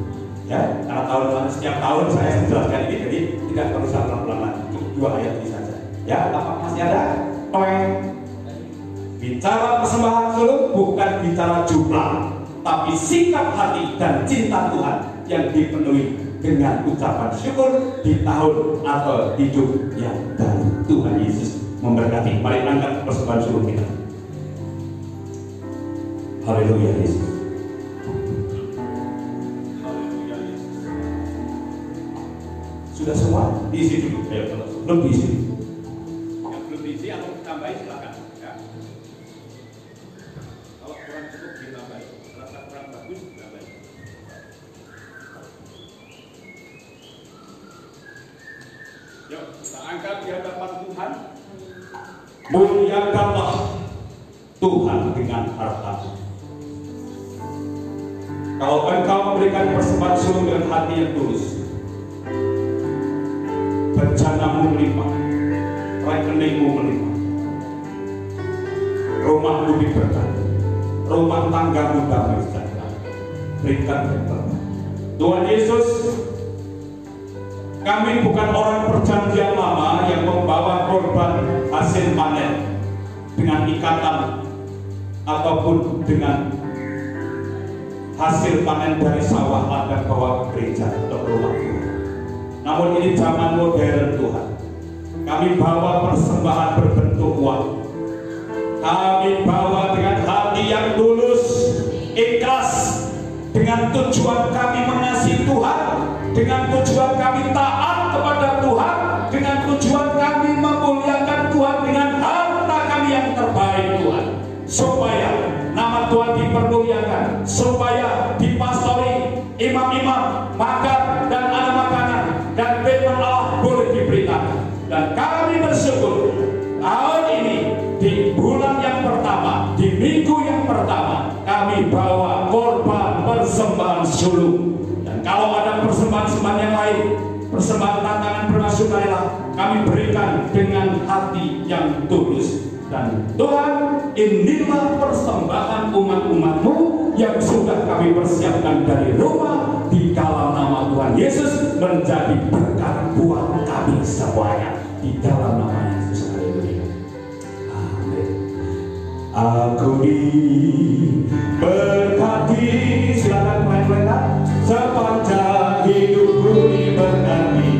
Ya, karena tahun setiap tahun saya menjelaskan ini, jadi tidak perlu saya ulang-ulang lagi, cukup 2 ayat ini saja. Ya, apa masih ada? Poin. Bicara persembahan suluk bukan bicara jumlah, tapi sikap hati dan cinta Tuhan yang dipenuhi dengan ucapan syukur di tahun atau hidup yang baru. Tuhan Yesus memberkati. Mari angkat persembahan suluk kita. Haleluya Yesus. Haleluya Yesus. Sudah semua? Diisi dulu. Ayo, kalau belum diisi. Yang belum diisi atau tambahin silakan. Ya. Kalau kurang cukup ditambahin. Rasa kurang bagus ditambahin. Yuk, kita angkat di hadapan Tuhan. Muliakanlah Tuhan dengan hartamu. Kalau engkau memberikan persembahan suluk dengan hati yang tulus, bencanamu melimpah, rekeningmu melimpah. rumahmu diberkati, rumah tanggamu damai sejahtera. Berikan yang terbaik. Tuhan Yesus, kami bukan orang perjanjian lama yang membawa korban hasil panen dengan ikatan ataupun dengan hasil panen dari sawah ladang bawa ke gereja atau ke rumah Tuhan. Namun ini zaman modern Tuhan. Kami bawa persembahan berbentuk uang. Kami bawa dengan hati yang tulus, ikhlas, dengan tujuan kami mengasihi Tuhan, dengan tujuan kami taat kepada Tuhan, dengan tujuan kami memuliakan Tuhan dengan harta kami yang terbaik Tuhan, supaya nama Tuhan dipermuliakan, supaya dipastori imam-imam makan dan ada makanan dan firman Allah boleh diberitakan. Dan kami bersyukur tahun ini di bulan yang pertama, di minggu yang pertama, kami bawa korban persembahan sulung. Dan kalau ada persembahan-persembahan yang lain, persembahan tantangan bersukarela, kami berikan dengan hati yang tulus. Dan Tuhan, inilah persembahan umat-umat-Mu yang sudah kami persiapkan dari rumah, di dalam nama Tuhan Yesus menjadi berkat buat kami semuanya, di dalam nama Yesus. Haleluya. Amin. Aku diberkati, silakan main-mainan, sepanjang hidupku diberkati.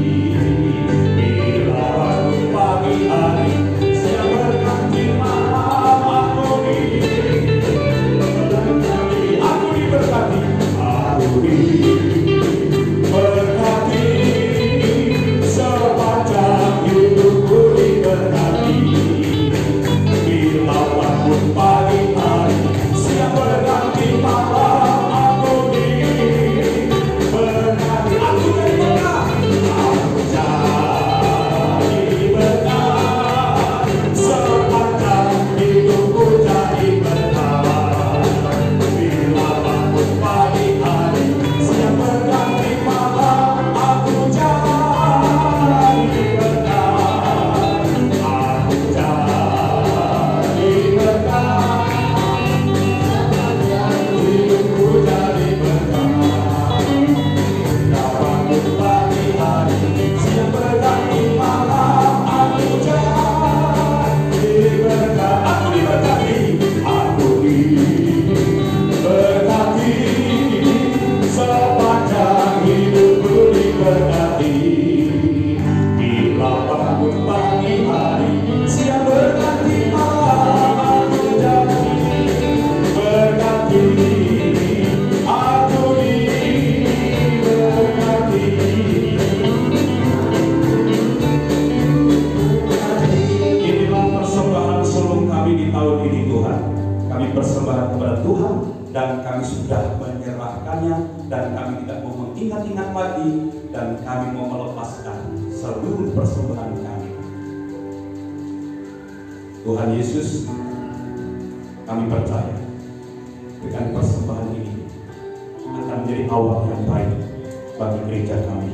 Bila bangun pagi hari, siang berganti malam, aku diberkati. Aku diberkati, aku diberkati, sepanjang hidupku diberkati. Bila bangun pagi hari, siang berganti malam, aku diberkati. Aku jadi berkat, aku jadi berkat, sepanjang hidupku jadi berkat. Bila bangun pagi hari, siang berganti malam, aku jadi berkat. Aku jadi berkat, hidupku jadi berkat. Bila bangun pagi hari, siang berganti malam, aku jadi berkat. Aku diberkati, aku diberkati, sepanjang hidupku diberkati. Bila bangun pagi hari, siang berganti malam, aku jadi berkati. Aku diberkati. Inilah persembahan sulung kami di tahun ini Tuhan. Kami persembahkan kepada Tuhan dan kami sudah menyerahkannya, dan kami tidak mau mengingat-ingat lagi, dan kami mau melepaskan seluruh persembahan kami. Tuhan Yesus, kami percaya dengan persembahan ini akan menjadi awal yang baik bagi gereja kami.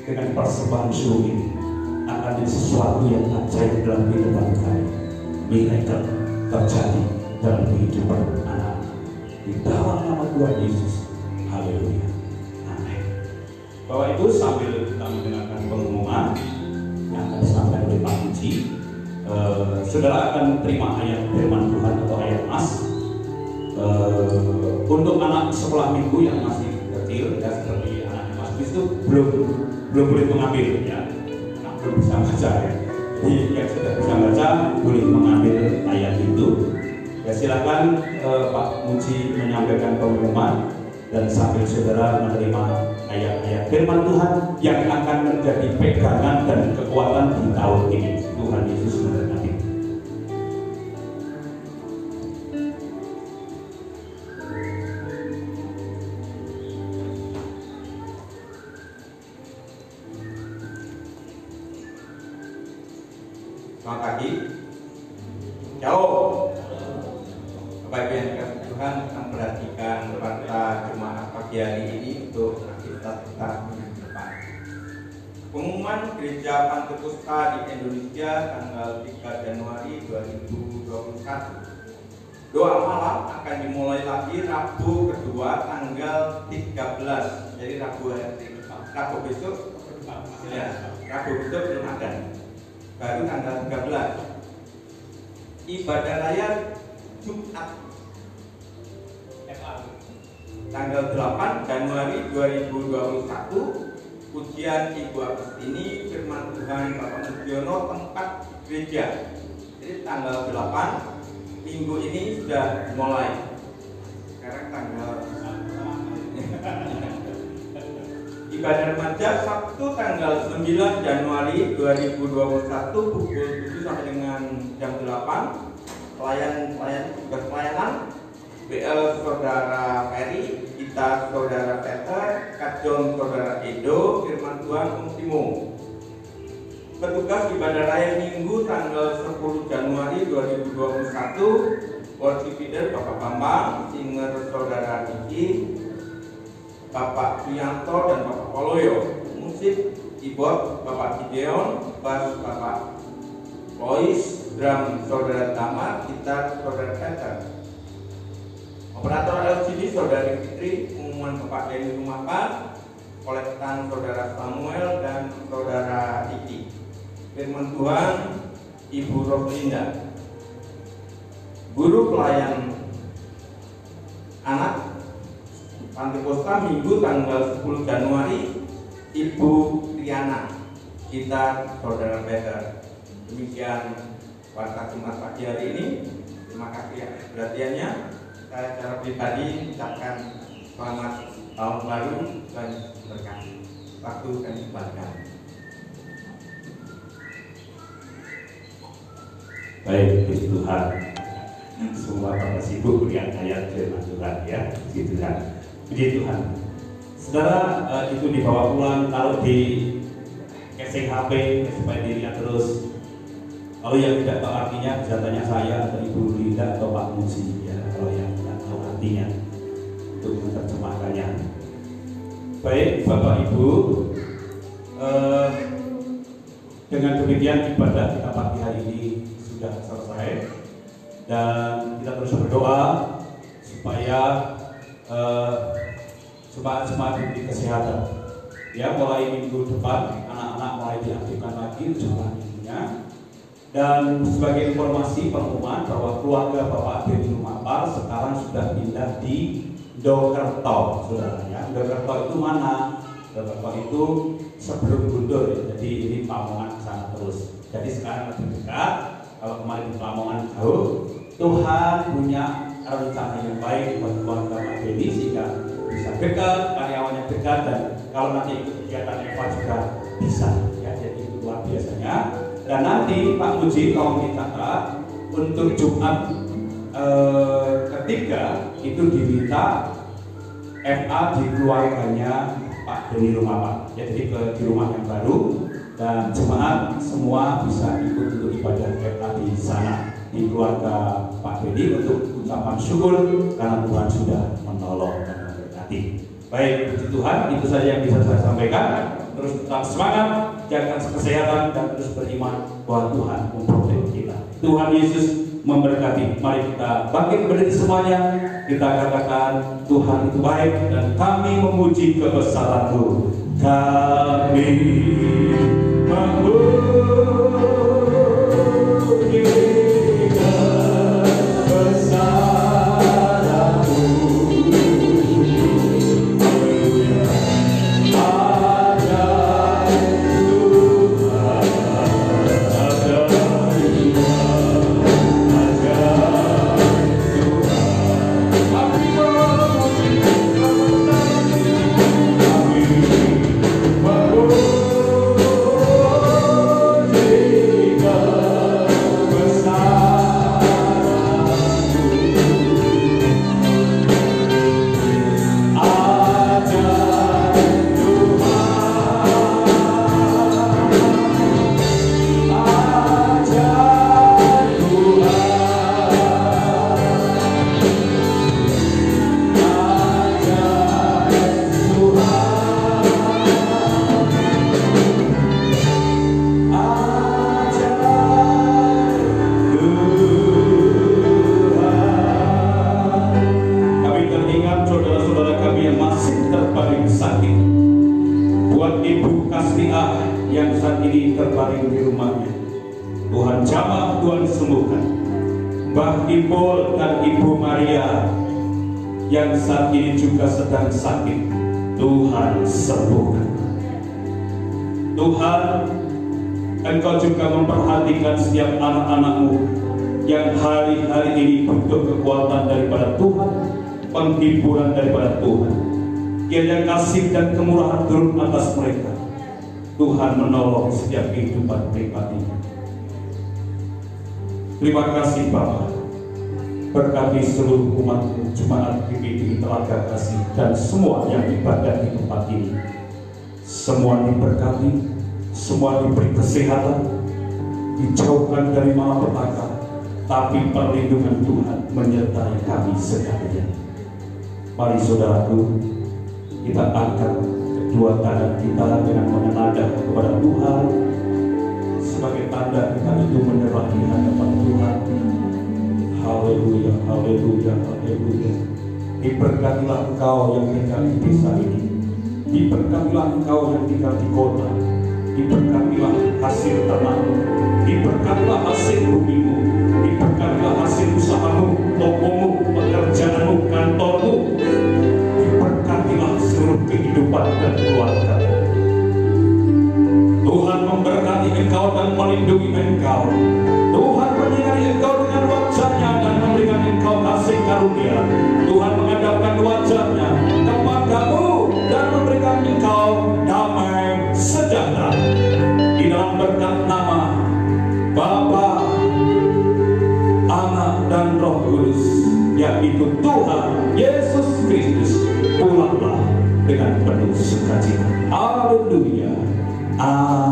Dengan persembahan sulung ini akan menjadi sesuatu yang ajaib dalam kehidupan kami. Miracle terjadi dalam kehidupan anak-anak, di dalam nama Tuhan Yesus. Haleluya. Amin. Bapak Ibu, sambil kita mendengarkan pengumuman yang akan disampaikan oleh Pak Muji, saudara akan terima ayat firman Tuhan atau ayat mas. Untuk anak sekolah minggu yang masih kecil, ya, seperti anak Mas Kris itu belum boleh mengambil, ya, anak belum bisa baca, ya. Jadi yang sudah bisa baca boleh mengambil ayat itu. Ya, silakan Pak Muji menyampaikan pengumuman, dan sambil saudara menerima ayat-ayat firman Tuhan yang akan menjadi pegangan dan kekuatan di tahun ini. Tuhan Yesus memberkati. Selamat pagi. Shalom. Bapak Ibu yang dikasihi Tuhan, kita perhatikan pada jemaat pagi hari ini untuk aktivitas kita minggu depan. Pengumuman Gereja Pantekosta di Indonesia tanggal 3 Januari 2021. Doa malam akan dimulai lagi Rabu kedua tanggal 13. Jadi Rabu besok ya, Rabu besok belum ada. Baru tanggal 13. Ibadah raya Jumat tanggal 8 Januari 2021. Ujian Ibu Agustini, firman Tuhan Bapak Mujiono, tempat gereja. Jadi tanggal 8 minggu ini sudah mulai. Sekarang tanggal ibadah remaja Sabtu tanggal 9 Januari 2021 pukul 7 sampai dengan jam 8. Tugas pelayanan BL Saudara Ferry, kita Saudara Peter, Kadon Saudara Edo, firman Tuhan Om Timo. Petugas ibadah raya Minggu tanggal 10 Januari 2021, worship leader Bapak Bambang, singer Saudara Diki, Bapak Priyanto dan Bapak Poloyo, musik keyboard Bapak Gideon, bass Bapak Lois, drum Saudara Damar, gitar Saudara Peter. Operator LCD Saudari Fitri, pengumuman Bapak Denny Rumapan, kolektan Saudara Samuel dan Saudara Iki. Firman Tuhan Ibu Roslinda. Guru pelayan anak Pantekosta Minggu tanggal 10 Januari Ibu Triana, kita Saudara Peter. Demikian pada Jumat pagi hari ini. Terima kasih atas perhatiannya. Saya secara pribadi ucapkan selamat tahun baru dan berkah. Waktu kami kembalikan. Baik, puji Tuhan. Semua Bapak sibuk lihat ayat firman Tuhan ya, puji Tuhan. Puji Tuhan. Saudara, itu dibawa pulang, taruh di casing HP supaya dirinya terus. Kalau yang tidak tahu artinya bisa tanya saya atau Ibu Linda atau Pak Musi ya, kalau yang tidak tahu artinya untuk menerjemahkannya. Baik Bapak Ibu, dengan demikian ibadah kita pagi hari ini sudah selesai dan kita terus berdoa supaya jemaat diberi kesehatan. Ya, mulai minggu depan anak-anak mulai diaktifkan lagi jumlah minggunya. Dan sebagai informasi pengumuman bahwa keluarga Bapak Denny Rumapan sekarang sudah pindah di Ndokerto, saudaranya. Ndokerto itu mana? Ndokerto itu sebelum Guntur, ya. Jadi ini Lamongan sana terus. Jadi sekarang lebih dekat. Kalau kemarin di Lamongan jauh, Tuhan punya rencana yang baik buat keluarga Pak Denny sehingga bisa dekat, karyawannya dekat, dan kalau nanti ikut kegiatan Eva juga bisa. Ya, jadi itu luar biasanya. Dan nanti Pak Muji tolong dicatat untuk Jumat ketiga itu diminta FA di keluarganya Pak Denny Rumapan. Ya, jadi di rumah yang baru dan jemaat semua bisa ikut untuk ibadah FA di sana di keluarga Pak Denny untuk ucapan syukur karena Tuhan sudah menolong dan memberkati. Baik, puji Tuhan, itu saja yang bisa saya sampaikan. Terus tetap semangat, jaga kesehatan dan terus beriman bahwa Tuhan memprotek kita. Tuhan Yesus memberkati. Mari kita bangkit berdiri semuanya. Kita katakan Tuhan itu baik dan kami memuji kebesaran-Mu. Kami memuji sembuhkan. Mbah Ipul dan Ibu Maria yang saat ini juga sedang sakit, Tuhan sembuhkan. Tuhan, Engkau juga memperhatikan setiap anak-anak-Mu yang hari-hari ini butuh kekuatan daripada Tuhan, penghiburan daripada Tuhan. Kiranya kasih dan kemurahan turun atas mereka. Tuhan menolong setiap kehidupan pribadinya. Terima kasih Bapa. Berkati seluruh umat Jemaat GPI Telaga Kasih dan semua yang ibadah di tempat ini. Semua diberkati, semua diberi kesehatan, dijauhkan dari malapetaka, tapi perlindungan Tuhan menyertai kami sekalian. Mari saudaraku, kita angkat kedua tangan kita dengan menengadah kepada Tuhan sebagai tanda kita itu menyerah di hadapan Tuhan. Haleluya, haleluya, haleluya. Diberkatilah engkau yang tinggal di desa ini, diberkatilah engkau yang tinggal di kota, diberkatilah hasil tanahmu, diberkatilah hasil bumimu, diberkatilah hasil usahamu, tokomu, pekerjaanmu, kantormu, diberkatilah seluruh kehidupan dan keluarga. Tuhan memberkati engkau dan melindungi engkau. Tuhan menyinari engkau dengan wajah-Nya dan memberikan engkau kasih karunia. Tuhan menghadapkan wajah-Nya kepadamu dan memberikan engkau damai sejahtera. Di dalam berkat nama Bapa, Anak dan Roh Kudus, yaitu Tuhan Yesus Kristus, pulanglah dengan penuh sukacita. Haleluya. Amin.